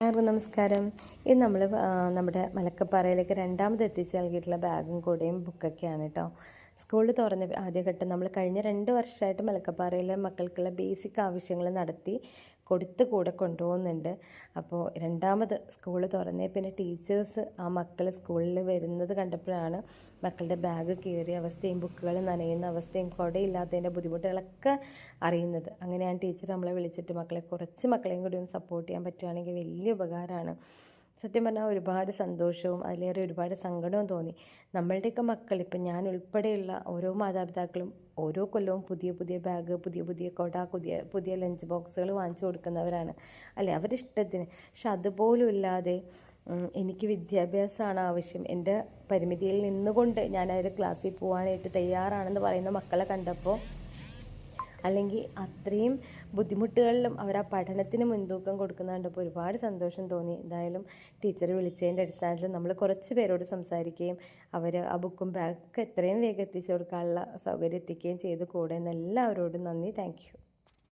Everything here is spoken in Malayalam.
എല്ലാവർക്കും നമസ്കാരം. ഇത് നമ്മൾ നമ്മുടെ മലക്കപ്പാറയിലേക്ക് രണ്ടാമത് എത്തിച്ച് നൽകിയിട്ടുള്ള ബാഗും കൂടെയും ബുക്കൊക്കെയാണ് കേട്ടോ. സ്കൂളിൽ തുറന്ന ആദ്യഘട്ടം നമ്മൾ കഴിഞ്ഞ 2 വർഷമായിട്ട് മലക്കപ്പാറയിലെ മക്കൾക്കുള്ള ബേസിക് ആവശ്യങ്ങൾ നടത്തി കൊടുത്ത് കൂടെ കൊണ്ടുപോകുന്നുണ്ട്. അപ്പോൾ രണ്ടാമത് സ്കൂൾ തുറന്നേ പിന്നെ ടീച്ചേഴ്സ് ആ മക്കൾ സ്കൂളിൽ വരുന്നത് കണ്ടപ്പോഴാണ് മക്കളുടെ ബാഗ് കീറിയ അവസ്ഥയും ബുക്കുകൾ നനയുന്ന അവസ്ഥയും കുടയില്ലാത്തതിൻ്റെ ബുദ്ധിമുട്ടുകളൊക്കെ അറിയുന്നത്. അങ്ങനെയാണ് ടീച്ചർ നമ്മളെ വിളിച്ചിട്ട് കുറച്ച് മക്കളെയും കൂടി ഒന്ന് സപ്പോർട്ട് ചെയ്യാൻ പറ്റുകയാണെങ്കിൽ വലിയ ഉപകാരമാണ്. സത്യം പറഞ്ഞാൽ ഒരുപാട് സന്തോഷവും അതിലേറെ ഒരുപാട് സങ്കടവും തോന്നി. നമ്മളുടെയൊക്കെ മക്കൾ, ഇപ്പം ഞാൻ ഉൾപ്പെടെയുള്ള ഓരോ മാതാപിതാക്കളും ഓരോ കൊല്ലവും പുതിയ പുതിയ ബാഗ്, പുതിയ പുതിയ കൊട, പുതിയ ലഞ്ച് ബോക്സുകൾ വാങ്ങിച്ചു കൊടുക്കുന്നവരാണ് അല്ലേ, അവരുടെ ഇഷ്ടത്തിന്. പക്ഷെ അതുപോലും ഇല്ലാതെ എനിക്ക് വിദ്യാഭ്യാസമാണ് ആവശ്യം, എൻ്റെ പരിമിതിയിൽ നിന്നുകൊണ്ട് ഞാൻ അതിൻ്റെ ക്ലാസ്സിൽ പോകാനായിട്ട് തയ്യാറാണെന്ന് പറയുന്ന മക്കളെ കണ്ടപ്പോൾ, അല്ലെങ്കിൽ അത്രയും ബുദ്ധിമുട്ടുകളിലും അവർ ആ പഠനത്തിന് മുൻതൂക്കം കൊടുക്കുന്ന കണ്ടപ്പോൾ ഒരുപാട് സന്തോഷം തോന്നി. എന്തായാലും ടീച്ചർ വിളിച്ചതിൻ്റെ അടിസ്ഥാനത്തിൽ നമ്മൾ കുറച്ച് പേരോട് സംസാരിക്കുകയും അവർ ആ ബുക്കും ബാഗൊക്കെ എത്രയും വേഗം എത്തിച്ചു കൊടുക്കാനുള്ള സൗകര്യം എത്തിക്കുകയും ചെയ്ത് കൂടെ. എന്ന് എല്ലാവരോടും നന്ദി. Thank you.